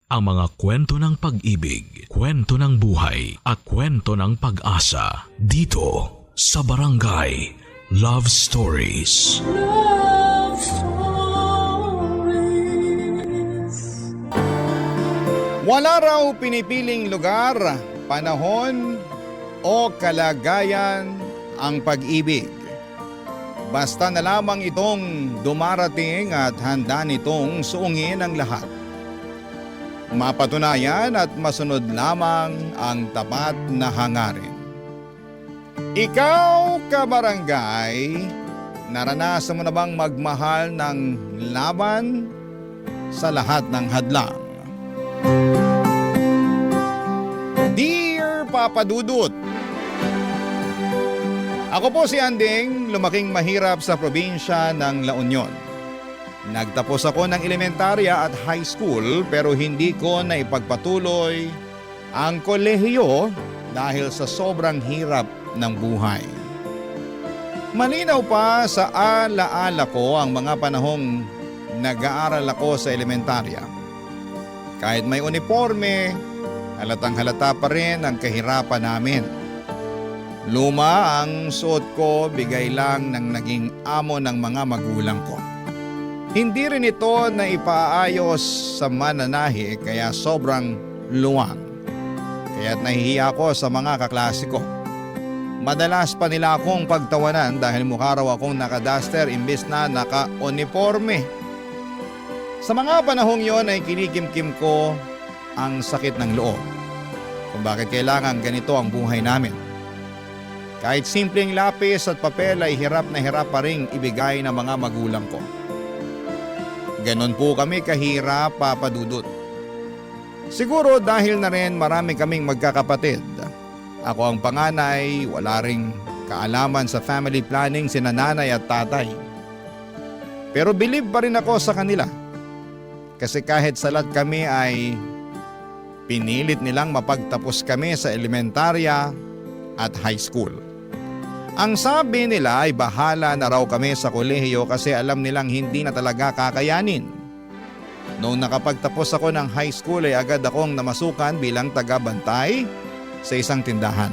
Ang mga kwento ng pag-ibig, kwento ng buhay at kwento ng pag-asa dito sa Barangay Love Stories. Love Stories. Wala raw pinipiling lugar, panahon o kalagayan ang pag-ibig. Basta na lamang itong dumarating at handa nitong suungin ang lahat. Mapatunayan at masunod lamang ang tapat na hangarin. Ikaw, kabarangay, naranasan mo na bang magmahal ng laban sa lahat ng hadlang? Dear Papa Dudut, ako po si Anding, lumaking mahirap sa probinsya ng La Union. Nagtapos ako ng elementarya at high school pero hindi ko naipagpatuloy ang kolehiyo dahil sa sobrang hirap ng buhay. Malinaw pa sa alaala ko ang mga panahong nag-aaral ako sa elementarya. Kahit may uniforme, halatang halata pa rin ang kahirapan namin. Luma ang suot ko, bigay lang ng naging amo ng mga magulang ko. Hindi rin ito na ipaayos sa mananahi kaya sobrang luwang. Kaya't nahihiya ako sa mga kaklase ko. Madalas pa nila akong pagtawanan dahil mukha raw akong naka-duster imbes na naka-uniforme. Sa mga panahong yon ay kinikimkim ko ang sakit ng loob kung bakit kailangan ganito ang buhay namin. Kahit simpleng lapis at papel ay hirap na hirap pa rin ibigay ng mga magulang ko. Ganon po kami kahirap, Papa Dudut. Siguro dahil na rin marami kaming magkakapatid. Ako ang panganay, wala ring kaalaman sa family planning sina nanay at tatay. Pero believe pa rin ako sa kanila. Kasi kahit salat kami ay pinilit nilang mapagtapos kami sa elementarya at high school. Ang sabi nila ay bahala na raw kami sa kolehiyo kasi alam nilang hindi na talaga kakayanin. Noong nakapagtapos ako ng high school ay agad akong namasukan bilang taga-bantay sa isang tindahan.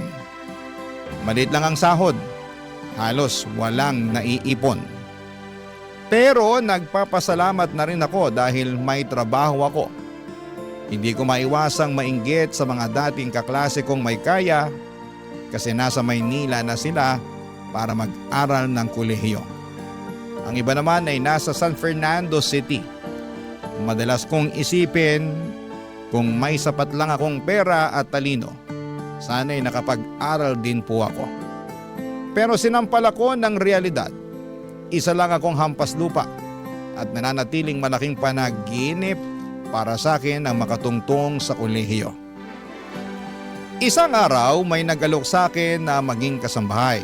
Maliit lang ang sahod, halos walang naiipon. Pero nagpapasalamat na rin ako dahil may trabaho ako. Hindi ko maiwasang mainggit sa mga dating kaklase kong may kaya kasi nasa Maynila na sila para mag-aral ng kolehiyo. Ang iba naman ay nasa San Fernando City. Madalas kong isipin kung may sapat lang akong pera at talino, sana'y nakapag-aral din po ako. Pero sinampal ako ng realidad. Isa lang akong hampas lupa at nananatiling malaking panaginip para sa akin ang makatungtong sa kolehiyo. Isang araw may nagalok sa akin na maging kasambahay.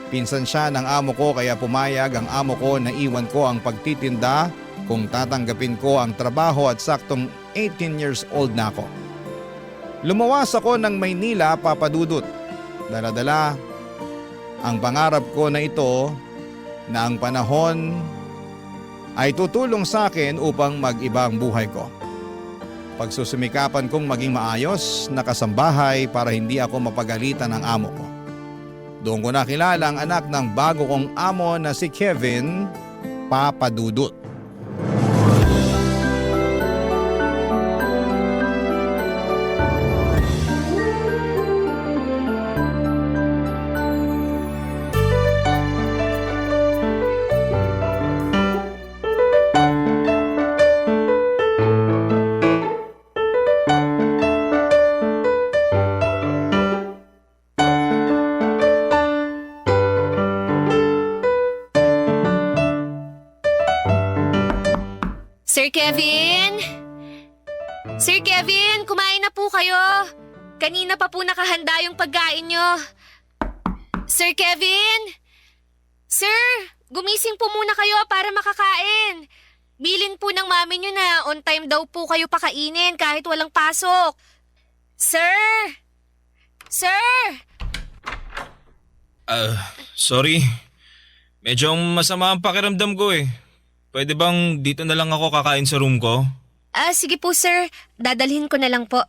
Pinsan siya ng amo ko kaya pumayag ang amo ko na iwan ko ang pagtitinda kung tatanggapin ko ang trabaho at saktong 18 years old na ako. Lumawas ako ng Maynila, Papa Dudut. Dala-dala ang pangarap ko na ito na ang panahon ay tutulong sa akin upang mag-iba ang buhay ko. Pagsusumikapan kong maging maayos na kasambahay para hindi ako mapagalitan ng amo ko. Doon ko nakilala ang anak ng bago kong amo na si Kevin, Papa Dudut. Sir Kevin? Sir Kevin, kumain na po kayo. Kanina pa po nakahanda yung pagkain nyo. Sir Kevin? Sir, gumising po muna kayo para makakain. Bilin po ng mami nyo na on time daw po kayo pakainin kahit walang pasok. Sir! Sir! Sorry. Medyo masama ang pakiramdam ko eh. Pwede bang dito na lang ako kakain sa room ko? Sige po sir, dadalhin ko na lang po.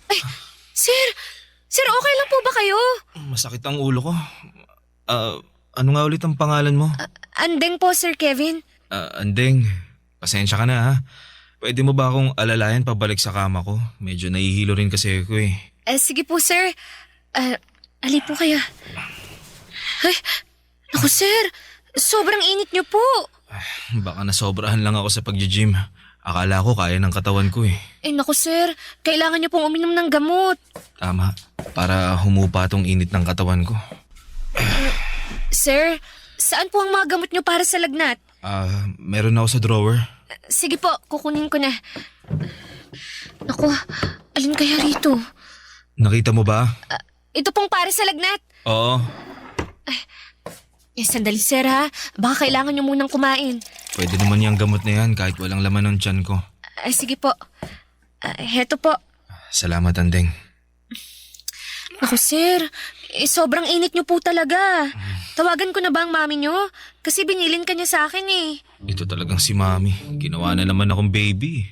Ay, sir! Sir, okay lang po ba kayo? Masakit ang ulo ko. Ano nga ulit ang pangalan mo? Andeng po, Sir Kevin. Andeng, pasensya ka na ha. Pwede mo ba akong alalayan pabalik sa kama ko? Medyo nahihilo rin kasi ako eh. Sige po, sir. Ali po kayo. Ay, naku, sir. Sobrang init niyo po. Baka nasobrahan lang ako sa pag-gym. Akala ko kaya ng katawan ko eh. Naku, sir. Kailangan niyo pong uminom ng gamot. Tama, para humupa tong init ng katawan ko. Sir, saan po ang mga gamot niyo para sa lagnat? Meron ako sa drawer. Sige po, kukunin ko na. Naku, alin kaya rito? Nakita mo ba? Ito pong para sa lagnat. Oo, Sandali, sir, ha? Baka kailangan niyo munang kumain. pwede naman yung gamot na yan kahit walang laman ng tiyan ko. Sige po. Heto po. Salamat, Andeng. Naku, sir. Sobrang init niyo po talaga. Tawagan ko na ba ang mami niyo? Kasi binilin ka niya sa akin eh. Ito talagang si Mami. Ginawa na naman akong baby.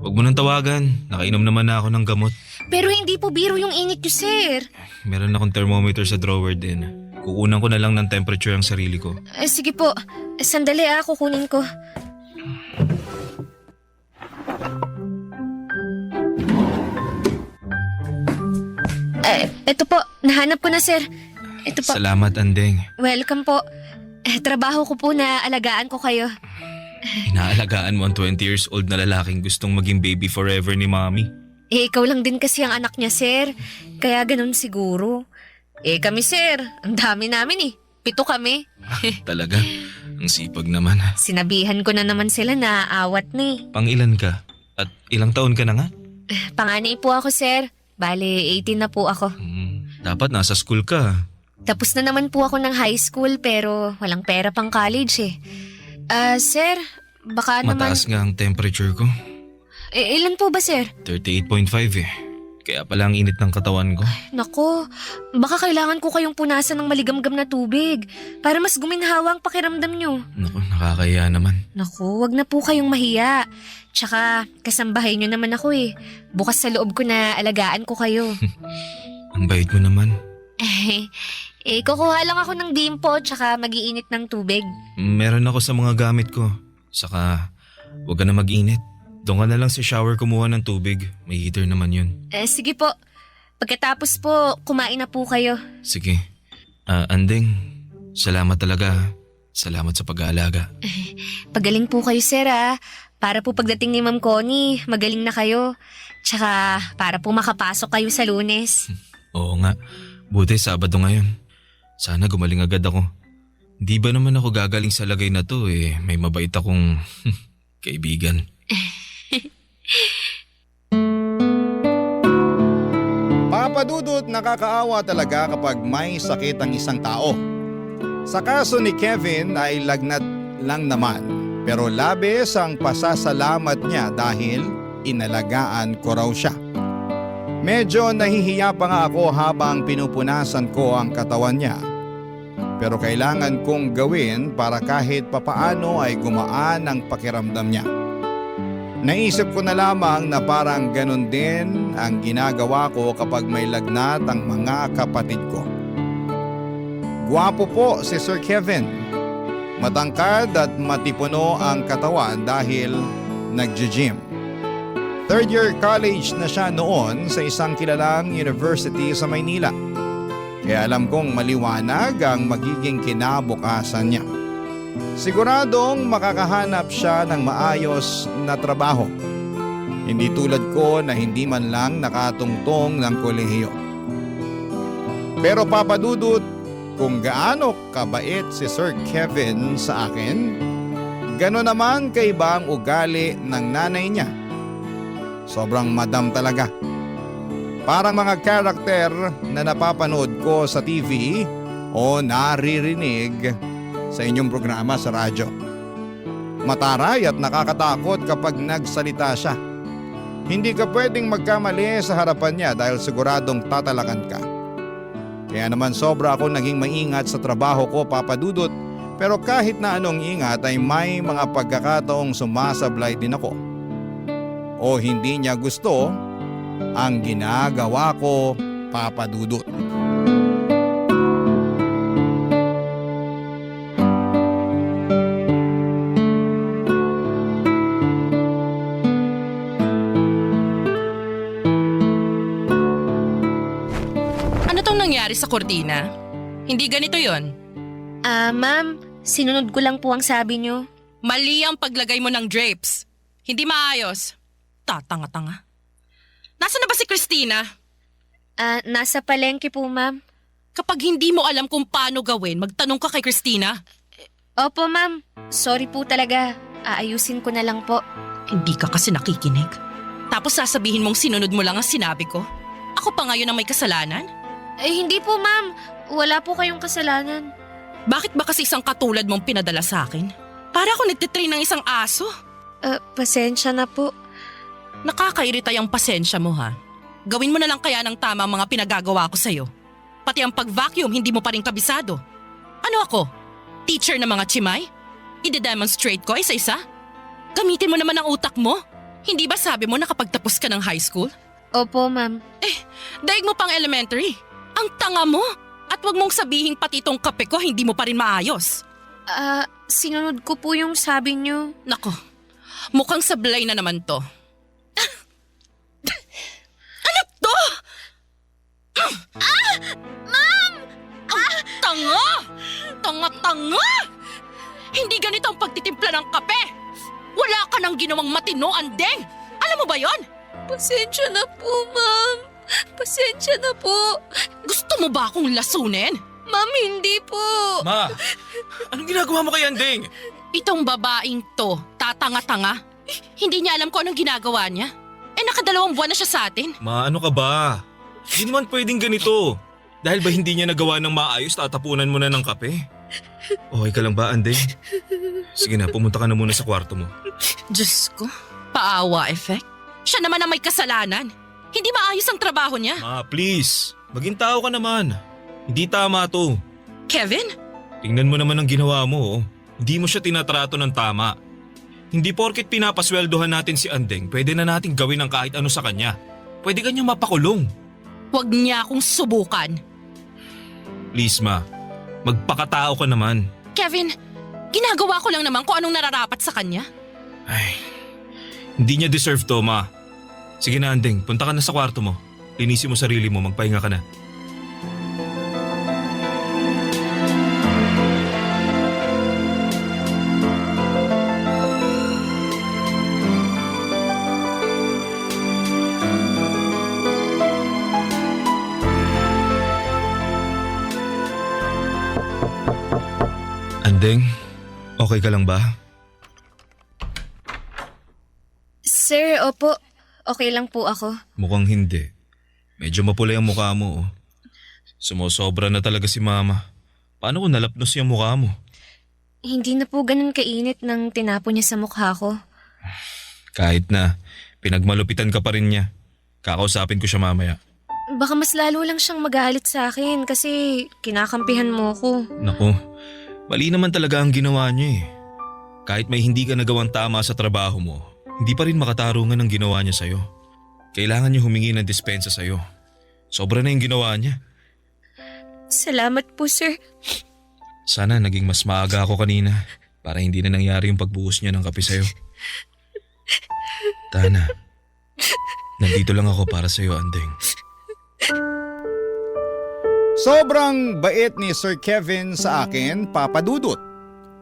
Huwag mo nang tawagan. Nakainom naman na ako ng gamot. Pero hindi po biro yung init niyo, sir. Meron akong thermometer sa drawer din. Kukunan ko na lang ng temperature ang sarili ko. Sige po. Sandali kukunin ko. Ito po. Nahanap ko na, sir. Ito po. Salamat, Andeng. Welcome po. Trabaho ko po na alagaan ko kayo. Inaalagaan mo ang 20 years old na lalaking gustong maging baby forever ni Mami. Ikaw lang din kasi ang anak niya, sir. Kaya ganun siguro. Kami, sir. Ang dami namin eh. 7 kami. Talaga? Ang sipag naman. Sinabihan ko na naman sila na awat na eh. Pang-ilan ka? At ilang taon ka na nga? Panganay po ako, sir. Bale, 18 na po ako. Dapat nasa school ka. Tapos na naman po ako ng high school pero walang pera pang college eh. Sir, baka Mataas nga ang temperature ko. Ilan po ba, sir? 38.5 eh. Kaya pala ang init ng katawan ko. Nako, baka kailangan ko kayong punasan ng maligamgam na tubig para mas guminhawa ang pakiramdam nyo. Naku, nakakaya naman. Naku, wag na po kayong mahiya. Tsaka, kasambahay nyo naman ako eh. Bukas sa loob ko na alagaan ko kayo. Ang bait mo naman. Kukuha lang ako ng bimpo tsaka mag-iinit ng tubig. Meron ako sa mga gamit ko. Saka, huwag ka na mag-init. Doon ka na lang sa shower kumuha ng tubig. May heater naman yun. Sige po. Pagkatapos po, kumain na po kayo. Sige. Andeng, salamat talaga. Salamat sa pag-aalaga. Pagaling po kayo, sir, Para po pagdating ni Ma'am Connie, magaling na kayo. Tsaka para po makapasok kayo sa Lunes. Oo nga. Buti Sabado ngayon. Sana gumaling agad ako. Di ba naman ako gagaling sa lagay na to may mabait akong kaibigan. Papadudot, nakakaawa talaga kapag may sakit ang isang tao. Sa kaso ni Kevin ay lagnat lang naman, pero labis ang pasasalamat niya dahil inalagaan ko raw siya. Medyo nahihiya pa nga ako habang pinupunasan ko ang katawan niya. Pero kailangan kong gawin para kahit papaano ay gumaan ang pakiramdam niya. Naisip ko na lamang na parang ganun din ang ginagawa ko kapag may lagnat ang mga kapatid ko. Gwapo po si Sir Kevin. Matangkad at matipuno ang katawan dahil nag-gym. 3rd year college na siya noon sa isang kilalang university sa Maynila. Kaya alam kong maliwanag ang magiging kinabukasan niya. Siguradong makakahanap siya ng maayos na trabaho. Hindi tulad ko na hindi man lang nakatungtong ng kolehiyo. Pero papadudot, kung gaano kabait si Sir Kevin sa akin, gano'n naman kaiba ang ugali ng nanay niya. Sobrang madam talaga. Parang mga karakter na napapanood ko sa TV o naririnig sa inyong programa sa radyo. Mataray at nakakatakot kapag nagsalita siya. Hindi ka pwedeng magkamali sa harapan niya dahil siguradong tatalakan ka. Kaya naman sobra ako naging maingat sa trabaho ko, papadudot, Pero kahit na anong ingat ay may mga pagkakataong sumasablay din ako. O hindi niya gusto ang ginagawa ko, Papa Dudut. Ano tong nangyari sa kortina? Hindi ganito yon. Ma'am, sinunod ko lang po ang sabi niyo. Mali ang paglagay mo ng drapes. Hindi maayos. Tatanga-tanga. Nasaan na ba si Christina? Nasa palengke po, ma'am. Kapag hindi mo alam kung paano gawin, magtanong ka kay Christina. Opo, ma'am. Sorry po talaga. Aayusin ko na lang po. Hindi ka kasi nakikinig. Tapos sasabihin mong sinunod mo lang ang sinabi ko. Ako pa ngayon ang may kasalanan? Hindi po, ma'am. Wala po kayong kasalanan. Bakit ba kasi isang katulad mong pinadala sa akin? Para ako nagtitrain ng isang aso. Pasensya na po. Nakakairita yung pasensya mo ha. Gawin mo na lang kaya ng tama ang mga pinagagawa ko sa'yo. Pati ang pag-vacuum hindi mo pa rin kabisado. Ano ako? Teacher ng mga chimay? Ide-demonstrate ko isa-isa? Gamitin mo naman ang utak mo. Hindi ba sabi mo nakapagtapos ka ng high school? Opo, ma'am. Daig mo pang elementary. Ang tanga mo. At wag mong sabihin pati itong kape ko hindi mo pa rin maayos. Sinunod ko po yung sabi niyo. Nako, mukhang sablay na naman to. Ano to? Ma'am! Ang tanga! Tanga-tanga! Hindi ganito ang pagtitimpla ng kape. Wala ka nang ginawang matino, Andeng. Alam mo ba yon? Pasensya na po, ma'am. Pasensya na po. Gusto mo ba akong lasunin? Ma'am, hindi po. Ma, anong ginagawa mo kay Andeng? Itong babaeng to, tatanga-tanga. Hindi niya alam kung anong ginagawa niya. Nakadalawang buwan na siya sa atin. Ma, ano ka ba? Hindi naman pwedeng ganito. Dahil ba hindi niya nagawa ng maayos, tatapunan mo na ng kape? Okay ka lang ba, Andeng? Sige na, pumunta ka na muna sa kwarto mo. Diyos ko, paawa effect. Siya naman ang may kasalanan. Hindi maayos ang trabaho niya. Ma, please. Maging tao ka naman. Hindi tama to. Kevin? Tingnan mo naman ang ginawa mo. Oh. Hindi mo siya tinatrato ng tama. Hindi porket pinapasweldohan natin si Andeng, pwede na natin gawin ang kahit ano sa kanya. Pwede kanyang mapakulong. Huwag niya akong subukan. Please ma, magpakatao ka naman. Kevin, ginagawa ko lang naman kung anong nararapat sa kanya. Ay, hindi niya deserve to, ma. Sige na, Andeng, punta ka na sa kwarto mo. Linisin mo sarili mo, magpahinga ka na. Andeng, okay ka lang ba? Sir, opo. Okay lang po ako. Mukhang hindi. Medyo mapulay ang mukha mo. Oh. Sumusobra na talaga si mama. Paano kung nalapnos yung mukha mo? Hindi na po ganun kainit nang tinapo niya sa mukha ko. Kahit na, pinagmalupitan ka pa rin niya. Kakausapin ko siya mamaya. Baka mas lalo lang siyang magalit sa akin kasi kinakampihan mo ko. Naku, mali naman talaga ang ginawa niya eh. Kahit may hindi ka nagawang tama sa trabaho mo, hindi pa rin makatarungan ang ginawa niya sa'yo. Kailangan niya humingi ng dispensa sa'yo. Sobra na yung ginawa niya. Salamat po, sir. Sana naging mas maaga ako kanina para hindi na nangyari yung pagbuhos niya ng kape sa'yo. Tana, nandito lang ako para sa'yo, Andeng. Sobrang bait ni Sir Kevin sa akin, Papa Dudut.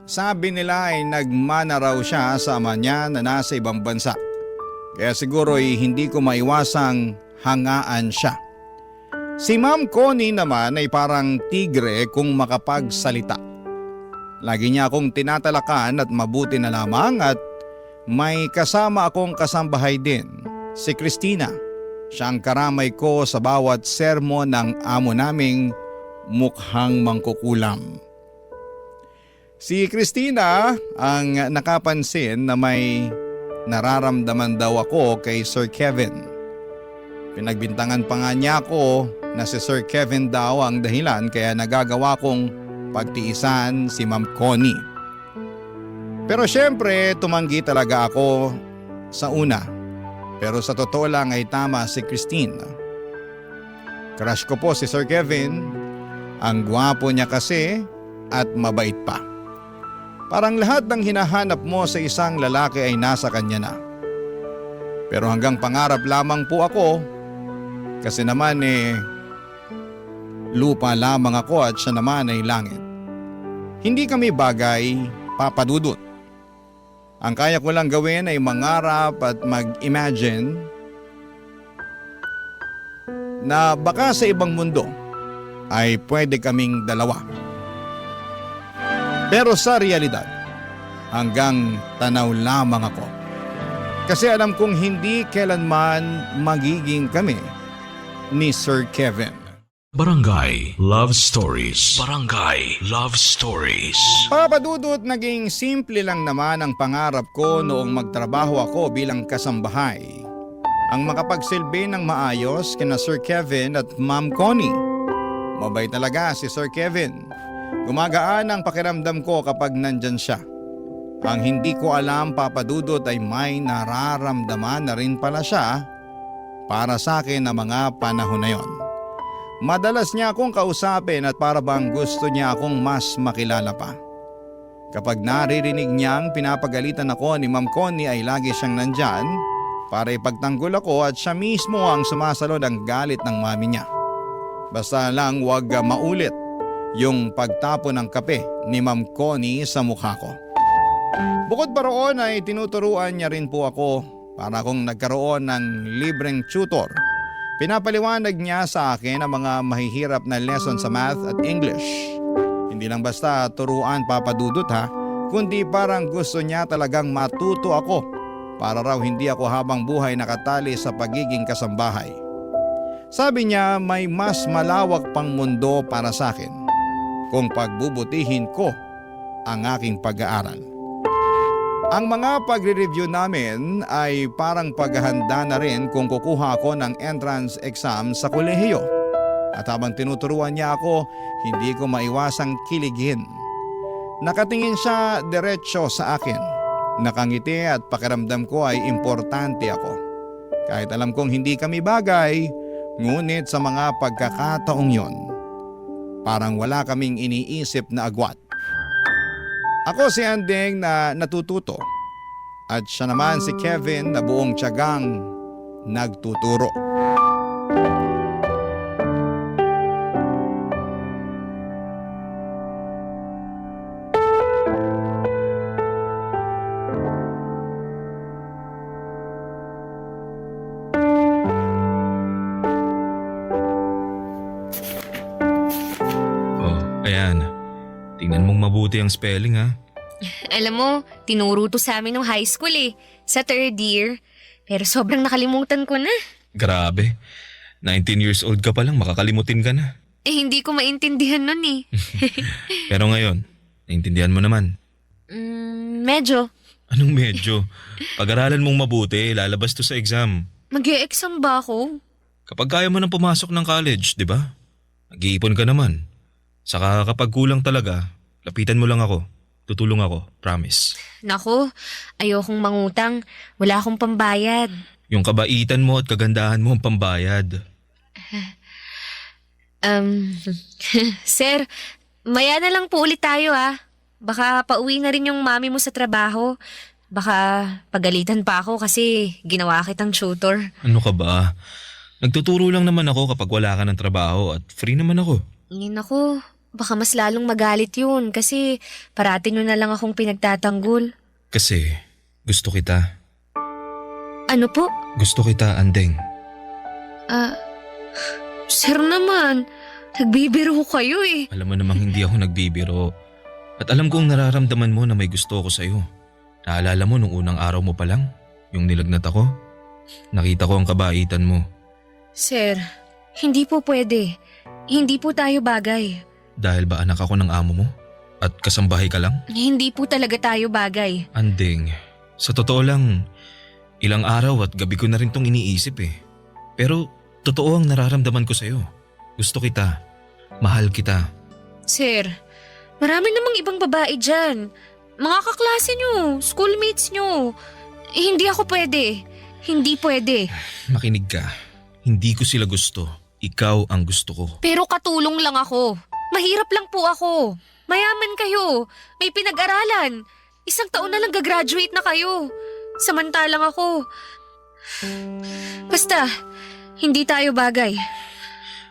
Sabi nila ay nagmana raw siya sa ama niya na nasa ibang bansa. Kaya siguro ay hindi ko maiwasang hangaan siya. Si Ma'am Connie naman ay parang tigre kung makapagsalita. Lagi niya akong tinatalakan at mabuti na lamang at may kasama akong kasambahay din, si Christina. Siya ang karamay ko sa bawat sermon ng amo naming mukhang mangkukulam. Si Christina ang nakapansin na may nararamdaman daw ako kay Sir Kevin. Pinagbintangan pa nga niya ako na si Sir Kevin daw ang dahilan kaya nagagawa kong pagtiisan si Ma'am Connie. Pero syempre, tumanggi talaga ako sa una. Pero sa totoo lang ay tama si Christine. Crush ko po si Sir Kevin. Ang gwapo niya kasi at mabait pa. Parang lahat ng hinahanap mo sa isang lalaki ay nasa kanya na. Pero hanggang pangarap lamang po ako. Kasi naman lupa lamang ako at siya naman ay langit. Hindi kami bagay, Papa Dudut. Ang kaya ko lang gawin ay mangarap at mag-imagine na baka sa ibang mundo ay pwede kaming dalawa. Pero sa realidad, hanggang tanaw lamang ako. Kasi alam kong hindi kailanman magiging kami ni Sir Kevin. Barangay Love Stories. Barangay Love Stories. Papadudot, naging simple lang naman ang pangarap ko noong magtrabaho ako bilang kasambahay. Ang makapagsilbi ng maayos kina Sir Kevin at Ma'am Connie. Mabait talaga si Sir Kevin. Gumagaan ang pakiramdam ko kapag nandyan siya. Ang hindi ko alam, Papadudot, ay may nararamdaman na rin pala siya para sa akin na mga panahon na yon. Madalas niya akong kausapin at para bang gusto niya akong mas makilala pa. Kapag naririnig niyang pinapagalitan ako ni Ma'am Connie ay lagi siyang nandyan para ipagtanggol ako at siya mismo ang sumasalo ng galit ng mami niya. Basta lang wag maulit yung pagtapo ng kape ni Ma'am Connie sa mukha ko. Bukod pa roon ay tinuturuan niya rin po ako para akong nagkaroon ng libreng tutor. Pinapaliwanag niya sa akin ang mga mahihirap na lesson sa math at English. Hindi lang basta turuan, Papadudot ha, kundi parang gusto niya talagang matuto ako para raw hindi ako habang buhay nakatali sa pagiging kasambahay. Sabi niya may mas malawak pang mundo para sa akin kung pagbubutihin ko ang aking pag-aaral. Ang mga pagre-review namin ay parang paghahanda na rin kung kukuha ako ng entrance exam sa kolehiyo. At habang tinuturuan niya ako, hindi ko maiwasang kiligin. Nakatingin siya diretsyo sa akin. Nakangiti at pakiramdam ko ay importante ako. Kahit alam kong hindi kami bagay, ngunit sa mga pagkakataong yon, parang wala kaming iniisip na agwat. Ako si Andeng na natututo at siya naman si Kevin na buong tiyagang nagtuturo. Oh, ayan. Tingnan mong mabuti ang spelling ha. Alam mo, tinuro to sa amin nung high school sa 3rd year. Pero sobrang nakalimutan ko na. Grabe. 19 years old ka pa lang, makakalimutin ka na. Hindi ko maintindihan nun Pero ngayon, naintindihan mo naman. Medyo. Anong medyo? Pag-aralan mong mabuti, lalabas to sa exam. Mag-e-exam ba ako? Kapag kaya mo nang pumasok ng college, di ba? Nag-iipon ka naman. Saka kapag kulang talaga, lapitan mo lang ako. Tutulong ako, promise. Naku, ayokong mangutang. Wala akong pambayad. Yung kabaitan mo at kagandahan mo ang pambayad. Sir, maya na lang po ulit tayo Baka pauwi na rin yung mami mo sa trabaho. Baka pagalitan pa ako kasi ginawa kitang tutor. Ano ka ba? Nagtuturo lang naman ako kapag wala ka ng trabaho at free naman ako. Naku, baka mas lalong magalit yun kasi parati nyo na lang akong pinagtatanggol. Kasi gusto kita. Ano po? Gusto kita, Andeng. Sir naman, nagbibiro kayo Alam mo namang hindi ako nagbibiro. At alam kong nararamdaman mo na may gusto ko sa'yo. Naalala mo nung unang araw mo pa lang? Yung nilagnat ako? Nakita ko ang kabaitan mo. Sir, hindi po pwede. Hindi po tayo bagay. Dahil ba anak ako ng amo mo? At kasambahay ka lang? Hindi po talaga tayo bagay. Andeng, sa totoo lang, ilang araw at gabi ko na rin tong iniisip Pero totoo ang nararamdaman ko sa'yo. Gusto kita. Mahal kita. Sir, Marami namang ibang babae dyan. Mga kaklase nyo, schoolmates nyo. Hindi ako pwede. Hindi pwede. Makinig ka. Hindi ko sila gusto. Ikaw ang gusto ko. Pero katulong lang ako. Mahirap lang po ako. Mayaman kayo. May pinag-aralan. 1 taon na lang gagraduate na kayo. Samantalang ako. Basta, hindi tayo bagay.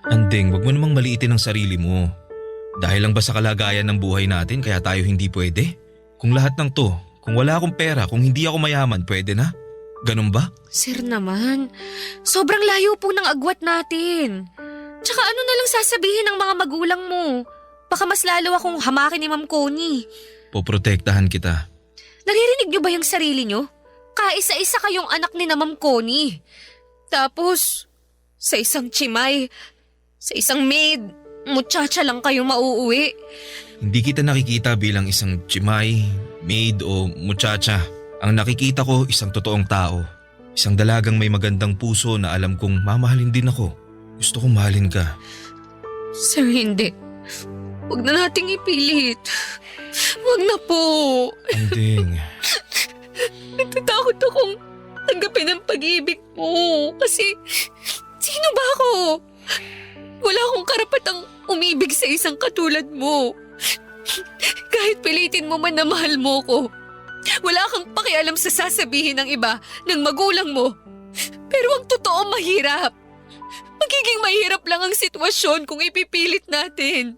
Anding, wag mo namang maliitin ang sarili mo. Dahil lang ba sa kalagayan ng buhay natin kaya tayo hindi pwede? Kung lahat ng to, kung wala akong pera, kung hindi ako mayaman, pwede na? Ganun ba? Sir naman, sobrang layo po ng agwat natin. Tsaka ano na lang sasabihin ng mga magulang mo? Baka mas lalo akong hamakin ni Ma'am Connie. Poprotektahan kita. Naririnig niyo ba yung sarili niyo? Kaisa-isa kayong anak ni na Ma'am Connie. Tapos, sa isang chimay, sa isang maid, muchacha lang kayo mauuwi. Hindi kita nakikita bilang isang chimay, maid o muchacha. Ang nakikita ko isang totoong tao. Isang dalagang may magandang puso na alam kong mamahalin din ako. Gusto kong mahalin ka. Sir, hindi. Huwag na nating ipilit. Huwag na po. Anding, Natatakot akong tanggapin ang pag-ibig mo. Kasi, sino ba ako? Wala akong karapatang umibig sa isang katulad mo. Kahit pilitin mo man na mahal mo ko. Wala kang pakialam sa sasabihin ng iba, ng magulang mo. Pero ang totoo mahirap. Magiging mahirap lang ang sitwasyon kung ipipilit natin.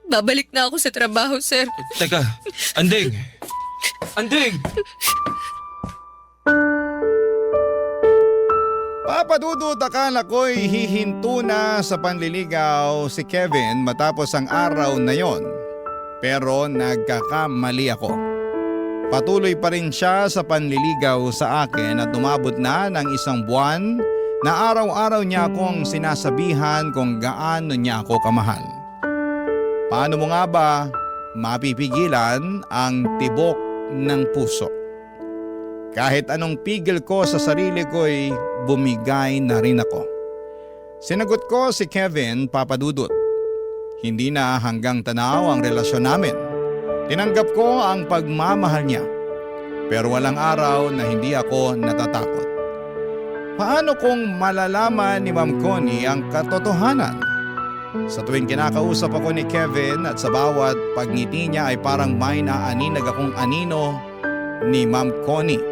Babalik na ako sa trabaho, sir. teka, Anding! Anding! Papadudot, akala ko'y hihinto na sa panliligaw si Kevin matapos ang araw na yon. Pero nagkakamali ako. Patuloy pa rin siya sa panliligaw sa akin at umabot na ng 1 buwan na araw-araw niya akong sinasabihan kung gaano niya ako kamahal. Paano mo nga ba mapipigilan ang tibok ng puso? Kahit anong pigil ko sa sarili ko'y bumigay na rin ako. Sinagot ko si Kevin, Papadudot. Hindi na hanggang tanaw ang relasyon namin. Tinanggap ko ang pagmamahal niya. Pero walang araw na hindi ako natatakot. Paano kung malalaman ni Ma'am Connie ang katotohanan? Sa tuwing kinakausap ako ni Kevin at sa bawat pagngiti niya ay parang may naaninag akong anino ni Ma'am Connie.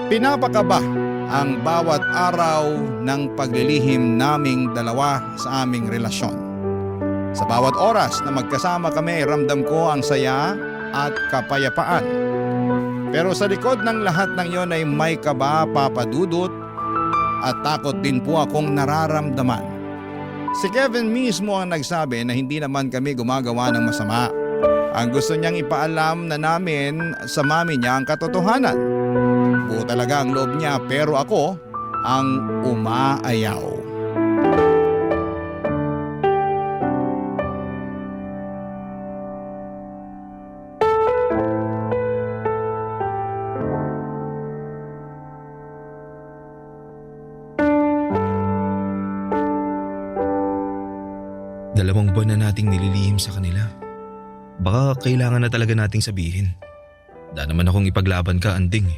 Pinapakaba ang bawat araw ng paglilihim naming dalawa sa aming relasyon. Sa bawat oras na magkasama kami, ramdam ko ang saya at kapayapaan. Pero sa likod ng lahat ng yon ay may kaba, Papadudot, at takot din po akong nararamdaman. Si Kevin mismo ang nagsabi na hindi naman kami gumagawa ng masama. Ang gusto niyang ipaalam na namin sa mami niya ang katotohanan. Buo talaga ang loob niya pero ako ang umaayaw. Dalawang buwan na nating nililihim sa kanila. Baka kailangan na talaga nating sabihin. Da naman akong ipaglaban ka, Anding.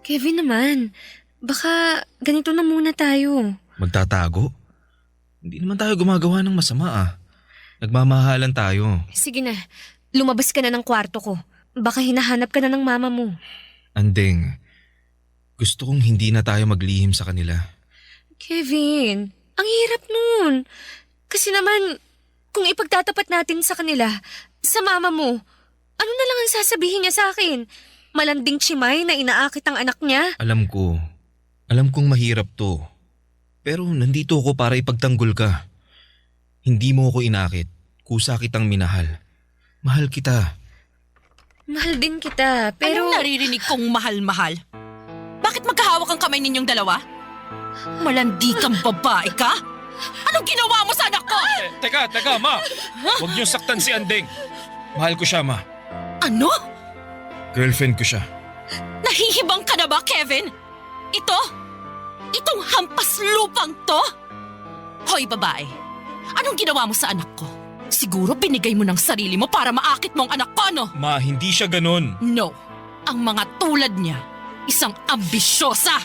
Kevin naman, baka ganito na muna tayo. Magtatago? Hindi naman tayo gumagawa ng masama ah. Nagmamahalan tayo. Sige na, lumabas ka na ng kwarto ko. Baka hinahanap ka na ng mama mo. Anding, gusto kong hindi na tayo maglihim sa kanila. Kevin, ang hirap nun. Kasi naman, kung ipagtatapat natin sa kanila, sa mama mo, ano na lang ang sasabihin niya sa akin? Malanding chimay na inaakit ang anak niya? Alam kong mahirap to. Pero nandito ako para ipagtanggol ka. Hindi mo ako inakit, kusa kitang minahal. Mahal kita. Mahal din kita, pero... Anong naririnig kong mahal-mahal? Bakit magkahawak ang kamay ninyong dalawa? Malandi kang babae ka? Anong ginawa mo sa anak ko? Teka, ma! Huwag niyo saktan si Anding. Mahal ko siya, ma. Ano? Girlfriend ko siya. Nahihibang ka na ba, Kevin? Itong hampas lupang to? Hoy, babae. Anong ginawa mo sa anak ko? Siguro binigay mo ng sarili mo para maakit mo ang anak ko, no? Ma, hindi siya ganun. No. Ang mga tulad niya, isang ambisyosa.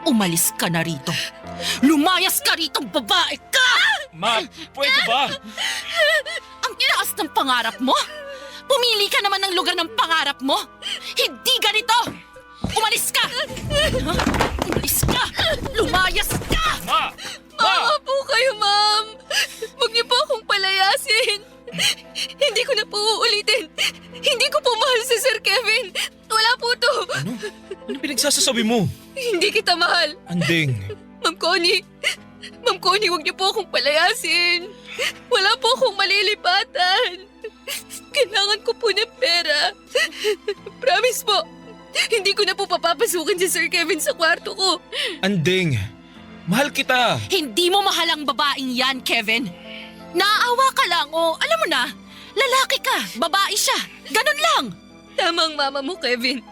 Umalis ka na rito. Lumayas ka ritong babae ka! Ma, pwede ba? Ang taas ng pangarap mo? Pumili ka naman ng lugar ng pangarap mo. Hindi ganito! Umalis ka! Umalis ka! Lumayas ka! Ma! Maawa po kayo, ma'am. Huwag niyo po akong palayasin. Hindi ko na po uulitin. Hindi ko po mahal si Sir Kevin. Wala po to. Ano pinagsasasabi mo? Hindi kita mahal. Anding, Ma'am Connie. Ma'am Connie, huwag niyo po akong palayasin. Wala po akong malilipatan. Kailangan ko po ng pera. Promise po. Hindi ko na po papapasukin si Sir Kevin sa kwarto ko. Anding, mahal kita. Hindi mo mahal ang babaeng yan, Kevin. Naaawa ka lang o alam mo na, lalaki ka, babae siya. Ganun lang. Tama ang mama mo, Kevin.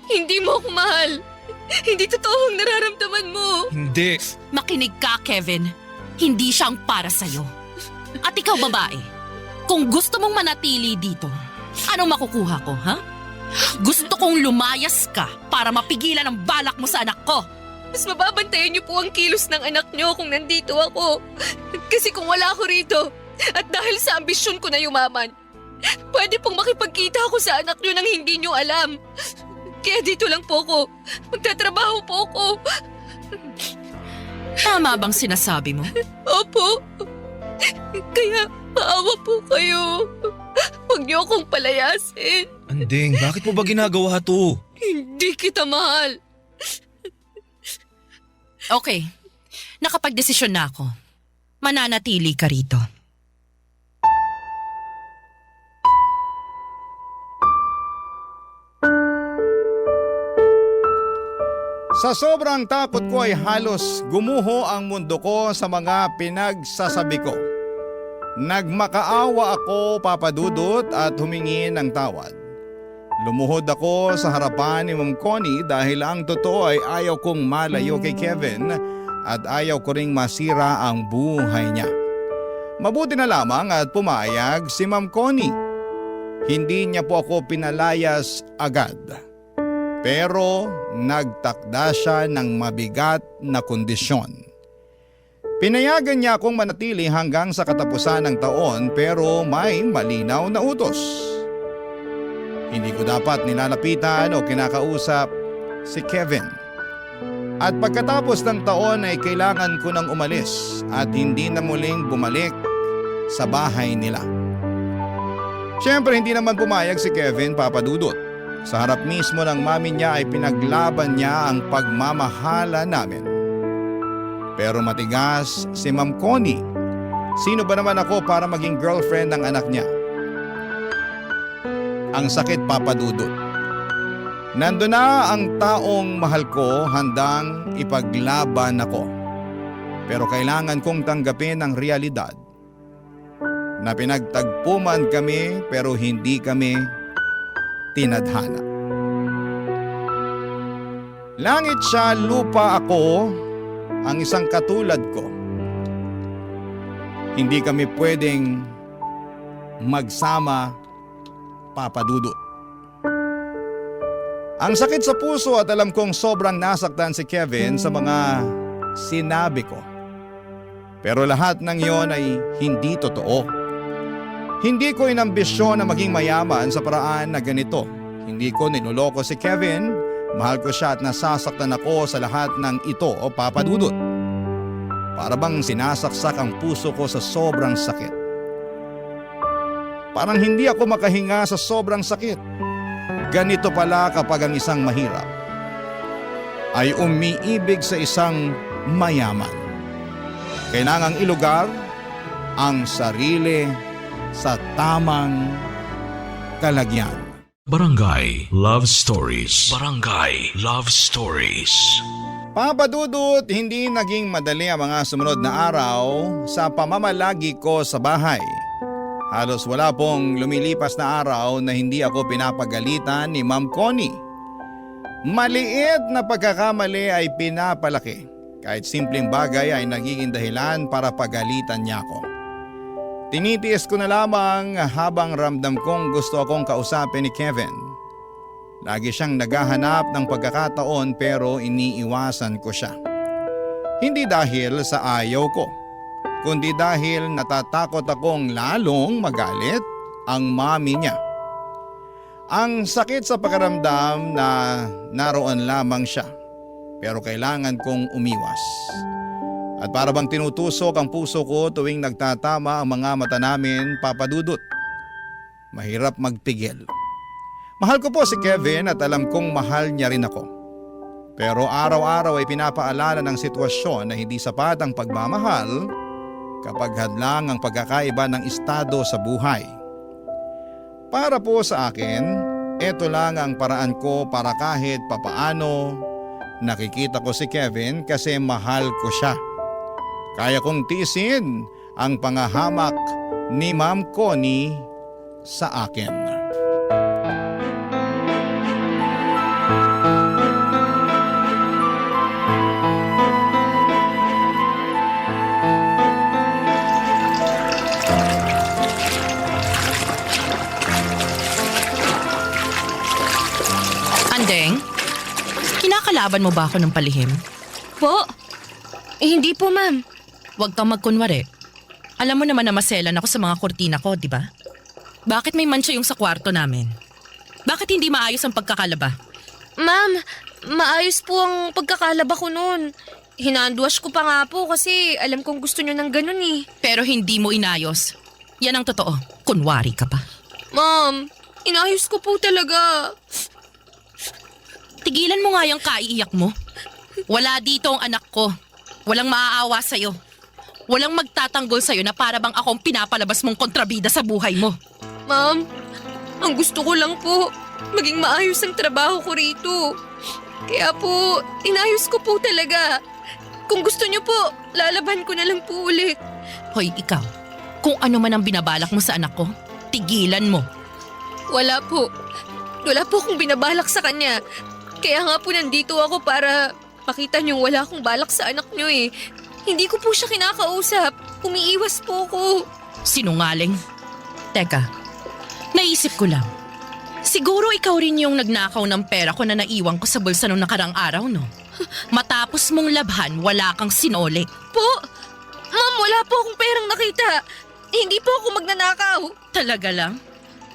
Hindi mo ako mahal. Hindi totoo ang nararamdaman mo. Hindi. Makinig ka, Kevin. Hindi siyang para sa'yo. At ikaw, babae, kung gusto mong manatili dito, anong makukuha ko, ha? Gusto kong lumayas ka para mapigilan ang balak mo sa anak ko. Mas mababantayan niyo po ang kilos ng anak niyo kung nandito ako. Kasi kung wala ako rito, at dahil sa ambisyon ko na yumaman, pwede pong makipagkita ako sa anak niyo nang hindi niyo alam. Kaya dito lang po ako. Magtatrabaho po ako. Tama bang sinasabi mo? Opo. Kaya maawa po kayo. Huwag niyo akong palayasin. Anding, bakit mo ba ginagawa to? Hindi kita mahal. Okay, nakapagdesisyon na ako. Mananatili ka rito. Sa sobrang takot ko ay halos gumuho ang mundo ko sa mga pinagsasabi ko. Nagmakaawa ako, Papa Dudut, at humingi ng tawad. Lumuhod ako sa harapan ni Ma'am Connie dahil ang totoo ay ayaw kong malayo kay Kevin at ayaw ko ring masira ang buhay niya. Mabuti na lamang at pumayag si Ma'am Connie. Hindi niya po ako pinalayas agad. Pero nagtakda siya ng mabigat na kondisyon. Pinayagan niya akong manatili hanggang sa katapusan ng taon pero may malinaw na utos. Hindi ko dapat nilalapitan o kinakausap si Kevin. At pagkatapos ng taon ay kailangan ko nang umalis at hindi na muling bumalik sa bahay nila. Siyempre hindi naman pumayag si Kevin, Papa Dudut. Sa harap mismo ng mami niya ay pinaglaban niya ang pagmamahala namin. Pero matigas si Ma'am Connie. Sino ba naman ako para maging girlfriend ng anak niya? Ang sakit, Papa Dudut. Nandun na ang taong mahal ko handang ipaglaban ako. Pero kailangan kong tanggapin ang realidad na pinagtagpo man kami pero hindi kami tinadhana. Langit siya, lupa ako, ang isang katulad ko. Hindi kami pwedeng magsama, Papa Dudut. Ang sakit sa puso at alam kong sobrang nasaktan si Kevin sa mga sinabi ko. Pero lahat ng yon ay hindi totoo. Hindi ko inambisyon na maging mayaman sa paraan na ganito. Hindi ko niloloko si Kevin. Mahal ko siya at nasasaktan ako sa lahat ng ito, o Papa Dudut. Para bang sinasaksak ang puso ko sa sobrang sakit. Parang hindi ako makahinga sa sobrang sakit. Ganito pala kapag ang isang mahirap ay umiibig sa isang mayaman. Kailangang ilugar ang sarili sa tamang kalagyan. Barangay Love Stories. Barangay Love Stories. Papa Dudut, hindi naging madali ang mga sumunod na araw sa pamamalagi ko sa bahay. Halos wala pong lumilipas na araw na hindi ako pinapagalitan ni Ma'am Connie. Maliit na pagkakamali ay pinapalaki. Kahit simpleng bagay ay nagiging dahilan para pagalitan niya ako. Tinitiis ko na lamang habang ramdam kong gusto akong kausapin ni Kevin. Lagi siyang naghahanap ng pagkakataon pero iniiwasan ko siya. Hindi dahil sa ayaw ko, kundi dahil natatakot akong lalong magalit ang mami niya. Ang sakit sa pakiramdam na naroon lamang siya, pero kailangan kong umiwas. At para bang tinutusok ang puso ko tuwing nagtatama ang mga mata namin, Papa Dudut. Mahirap magpigil. Mahal ko po si Kevin at alam kong mahal niya rin ako. Pero araw-araw ay pinapaalala ng sitwasyon na hindi sapat ang pagmamahal kapag hadlang ang pagkakaiba ng estado sa buhay. Para po sa akin, ito lang ang paraan ko para kahit papaano nakikita ko si Kevin kasi mahal ko siya. Kaya kong tiisin ang pangahamak ni Ma'am Connie sa akin. Andeng, kinakalaban mo ba ako ng palihim? Po? Hindi po, ma'am. Huwag kang magkunwari. Alam mo naman na maselan ako sa mga kurtina ko, di ba? Bakit may mancha yung sa kwarto namin? Bakit hindi maayos ang pagkakalaba? Ma'am, maayos po ang pagkakalaba ko noon. Hinanduwash ko pa nga po kasi alam kong gusto nyo ng ganun eh. Pero hindi mo inayos. Yan ang totoo. Kunwari ka pa. Ma'am, inayos ko po talaga. Tigilan mo nga yung kaiiyak mo. Wala dito ang anak ko. Walang maaawa sa'yo. Walang magtatanggol sa'yo na para bang akong pinapalabas mong kontrabida sa buhay mo. Ma'am, ang gusto ko lang po, maging maayos ang trabaho ko rito. Kaya po, inayos ko po talaga. Kung gusto niyo po, lalaban ko na lang po ulit. Hoy, ikaw. Kung ano man ang binabalak mo sa anak ko, tigilan mo. Wala po. Wala po akong binabalak sa kanya. Kaya nga po nandito ako para makita niyong wala akong balak sa anak niyo eh. Hindi ko po siya kinakausap. Umiiwas po ako. Sinungaling. Teka, naisip ko lang. Siguro ikaw rin yung nagnakaw ng pera ko na naiwan ko sa bulsa nung nakarang araw, no? Matapos mong labhan, wala kang sinole. Po? Ma'am, wala po akong perang nakita. Hindi po ako magnanakaw. Talaga lang?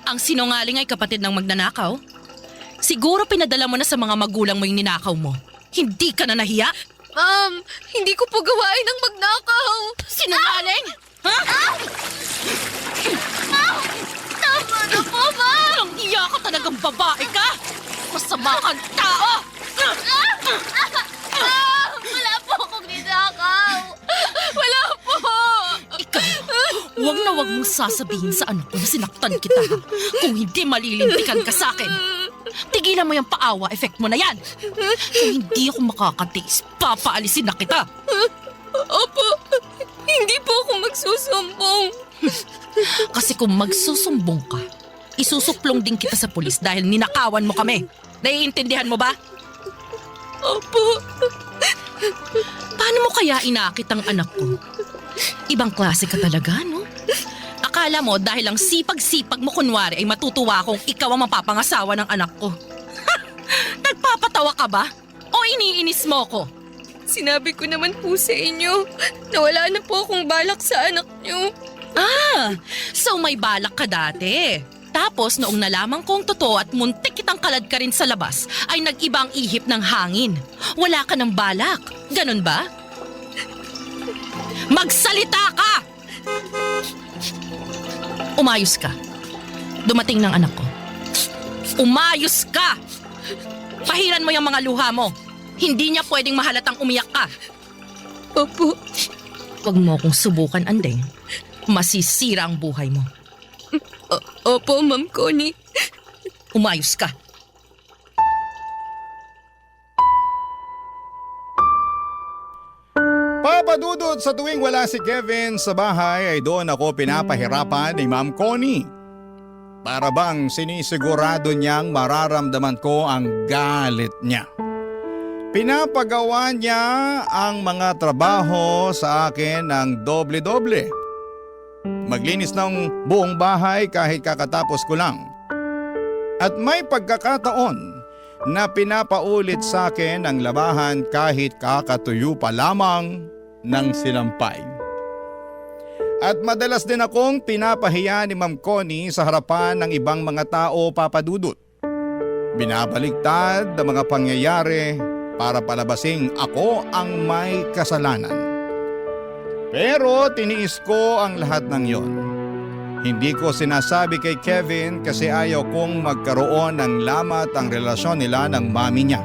Ang sinungaling ay kapatid ng magnanakaw? Siguro pinadala mo na sa mga magulang mo yung ninakaw mo. Hindi ka na nahiya? Ma'am, hindi ko po gawain ang magnakaw. Sinungaling? Ha? Tama na po, ma'am. Walang iya ka talagang babae ka! Masama kang tao! Wala po akong ninakaw. Wala po. Ikaw, huwag na huwag mong sasabihin sa anak ko na sinaktan kita ha. Kung hindi malilintikan ka sa akin. Tigilan mo yung paawa effect mo na yan. Kung hindi ako makakatiis, papaalisin na kita. Opo, hindi po ako magsusumbong. Kasi kung magsusumbong ka, isusuplong din kita sa pulis dahil ninakawan mo kami. Naiintindihan mo ba? Opo. Paano mo kaya inakit ang anak ko? Ibang klase ka talaga, no? Akala mo dahil ang sipag-sipag mo kunwari ay matutuwa akong ikaw ang mapapangasawa ng anak ko. Nagpapatawa ka ba? O iniinis mo ko? Sinabi ko naman po sa inyo na wala na po akong balak sa anak niyo. Ah, so may balak ka dati. Tapos noong nalaman kong totoo at muntik kitang kalad ka rin sa labas, ay nag-iba ang ihip ng hangin. Wala ka ng balak. Ganon ba? Magsalita ka! Umayos ka. Dumating ng anak ko. Umayos ka! Pahiran mo yung mga luha mo. Hindi niya pwedeng mahalatang umiyak ka. Opo. Huwag mo akong subukan, Andeng. Masisira ang buhay mo. Opo, Ma'am Connie. Umayos ka. Papadudot sa tuwing wala si Kevin sa bahay ay doon ako pinapahirapan ni Ma'am Connie. Para bang sinisigurado niyang mararamdaman ko ang galit niya. Pinapagawa niya ang mga trabaho sa akin ng doble-doble. Maglinis ng buong bahay kahit kakatapos ko lang. At may pagkakataon na pinapaulit sa akin ang labahan kahit kakatuyo pa lamang ng sinampay. At madalas din akong pinapahiya ni Ma'am Connie sa harapan ng ibang mga tao, Papa Dudut. Binabaliktad ang mga pangyayari para palabasing ako ang may kasalanan. Pero tiniis ko ang lahat ng yon. Hindi ko sinasabi kay Kevin kasi ayaw kong magkaroon ng lamat ang relasyon nila ng mami niya.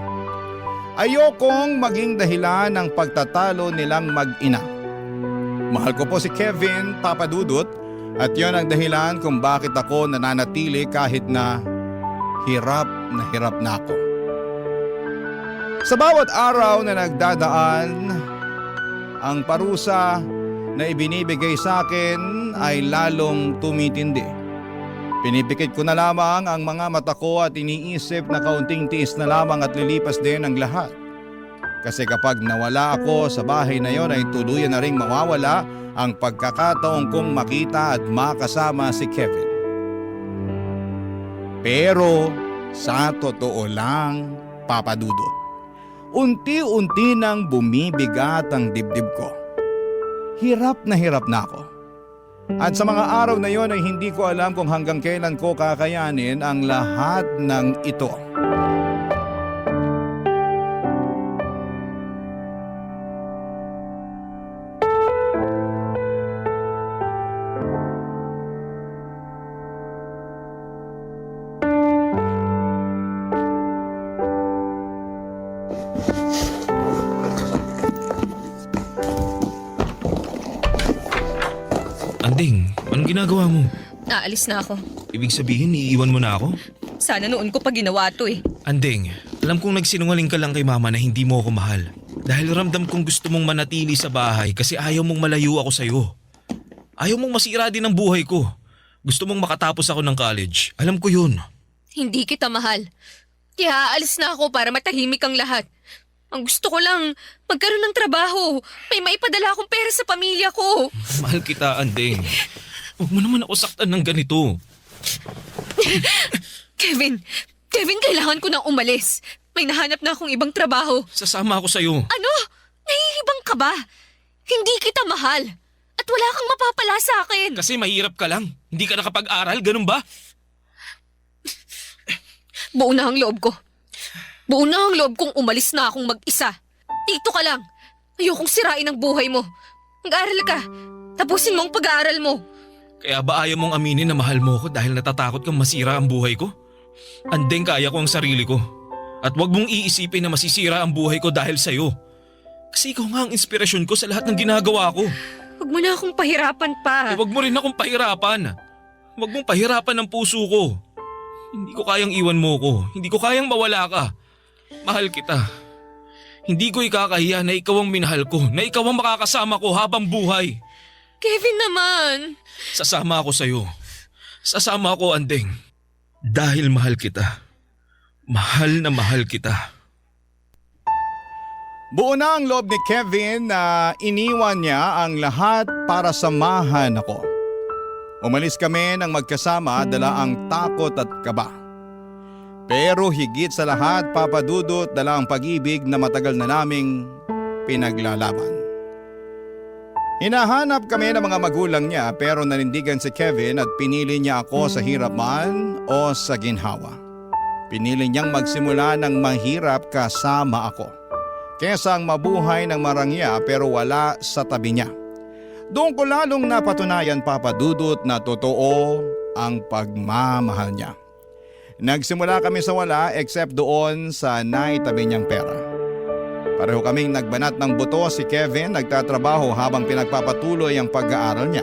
Ayokong maging dahilan ng pagtatalo nilang mag-ina. Mahal ko po si Kevin, Papa Dudut, at yon ang dahilan kung bakit ako nananatili kahit na hirap na ako. Sa bawat araw na nagdadaan, ang parusa na ibinibigay sa akin ay lalong tumitindi. Pinipikit ko na lamang ang mga mata ko at iniisip na kaunting tiis na lamang at lilipas din ang lahat. Kasi kapag nawala ako sa bahay na yon ay tuluyan na ring mawawala ang pagkakataon kong makita at makasama si Kevin. Pero sa totoo lang, Papa Dudut, unti-unti nang bumibigat ang dibdib ko. Hirap na ako. At sa mga araw na yon ay hindi ko alam kung hanggang kailan ko kakayanin ang lahat ng ito. Anding, anong ginagawa mo? Naalis na ako. Ibig sabihin, iiwan mo na ako? Sana noon ko pa ginawa to eh. Anding, alam kong nagsinungaling ka lang kay mama na hindi mo ako mahal. Dahil ramdam kong gusto mong manatili sa bahay kasi ayaw mong malayo ako sa'yo. Ayaw mong masira din ang buhay ko. Gusto mong makatapos ako ng college. Alam ko yun. Hindi kita mahal. Kaya aalis na ako para matahimik ang lahat. Ang gusto ko lang, magkaroon ng trabaho. May maipadala akong pera sa pamilya ko. Mahal kita, Anding. Huwag mo naman ako saktan ng ganito. Kevin, kailangan ko nang umalis. May nahanap na akong ibang trabaho. Sasama ako sa'yo. Ano? Nahihibang ka ba? Hindi kita mahal. At wala kang mapapala sa akin. Kasi mahirap ka lang. Hindi ka nakapag-aral, ganun ba? Buo na ang loob ko. Buo na ang loob kong umalis na akong mag-isa. Dito ka lang. Ayokong sirain ang buhay mo. Mag-aaral ka. Tapusin mo ang pag-aaral mo. Kaya ba ayaw mong aminin na mahal mo ko dahil natatakot kang masira ang buhay ko? Andeng, kaya ko ang sarili ko. At wag mong iisipin na masisira ang buhay ko dahil sa'yo. Kasi ikaw nga ang inspirasyon ko sa lahat ng ginagawa ko. Huwag mo na akong pahirapan pa. Wag mo rin akong pahirapan. Wag mong pahirapan ang puso ko. Hindi ko kayang iwan mo ko. Hindi ko kayang mawala ka. Mahal kita. Hindi ko ikakahiya na ikaw ang minahal ko, na ikaw ang makakasama ko habang buhay. Kevin naman. Sasama ako sa'yo. Sasama ako, Andeng. Dahil mahal kita. Mahal na mahal kita. Buo na ang loob ni Kevin na iniwan niya ang lahat para samahan ako. Umalis kami ng magkasama dala ang takot at kaba. Pero higit sa lahat, Papa Dudut, dala ang pag-ibig na matagal na naming pinaglalaban. Hinahanap kami ng mga magulang niya pero nanindigan si Kevin at pinili niya ako sa hirap man o sa ginhawa. Pinili niyang magsimula ng mahirap kasama ako, kesa ang mabuhay ng marangya pero wala sa tabi niya. Doon ko lalong napatunayan, Papa Dudut, na totoo ang pagmamahal niya. Nagsimula kami sa wala except doon sa naitabi niyang pera. Pareho kaming nagbanat ng buto. Si Kevin nagtatrabaho habang pinagpapatuloy ang pag-aaral niya.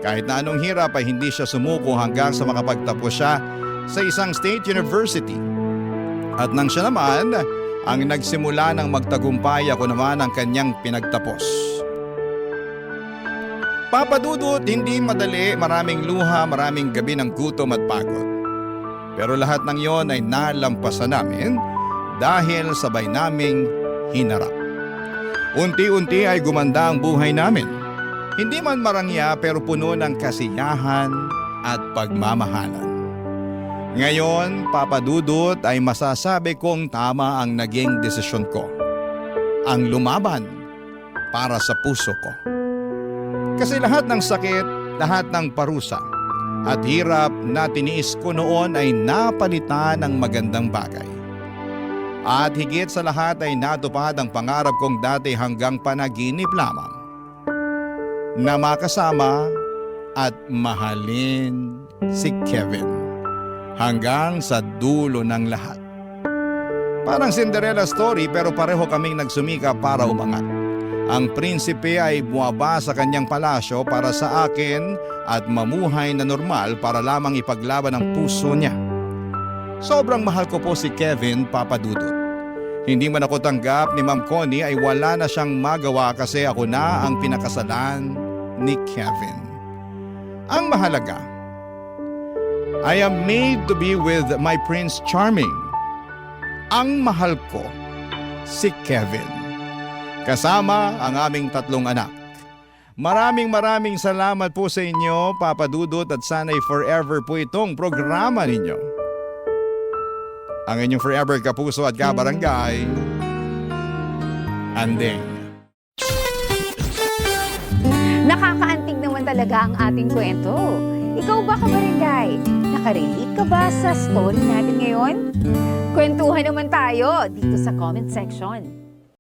Kahit na anong hirap ay hindi siya sumuko hanggang sa makapagtapos siya sa isang state university. At nang siya naman ang nagsimula ng magtagumpay, ako naman ang kanyang pinagtapos. Papa Dudut, hindi madali, maraming luha, maraming gabi ng gutom at pagod. Pero lahat ng yon ay nalampasan namin dahil sabay naming hinarap. Unti-unti ay gumanda ang buhay namin. Hindi man marangya pero puno ng kasiyahan at pagmamahalan. Ngayon, Papa Dudut, ay masasabi kong tama ang naging desisyon ko. Ang lumaban para sa puso ko. Kasi lahat ng sakit, lahat ng parusa at hirap na tiniis ko noon ay napalitan ng magandang bagay. At higit sa lahat ay natupad ang pangarap kong dati hanggang panaginip lamang. Na makasama at mahalin si Kevin hanggang sa dulo ng lahat. Parang Cinderella story pero pareho kaming nagsumika para umangat. Ang prinsipe ay buwaba sa kanyang palasyo para sa akin at mamuhay na normal para lamang ipaglaban ang puso niya. Sobrang mahal ko po si Kevin, Papa Dudut. Hindi man ako tanggap ni Ma'am Connie ay wala na siyang magawa kasi ako na ang pinakasalan ni Kevin. Ang mahalaga, I am made to be with my Prince Charming. Ang mahal ko, si Kevin. Kasama ang aming 3 anak. Maraming salamat po sa inyo, Papa Dudut, at sana'y forever po itong programa ninyo. Ang inyong forever kapuso at kabarangay, Andeng. Nakakaantig naman talaga ang ating kwento. Ikaw ba, kabarangay? Nakarelate ka ba sa story natin ngayon? Kwentuhan naman tayo dito sa comment section.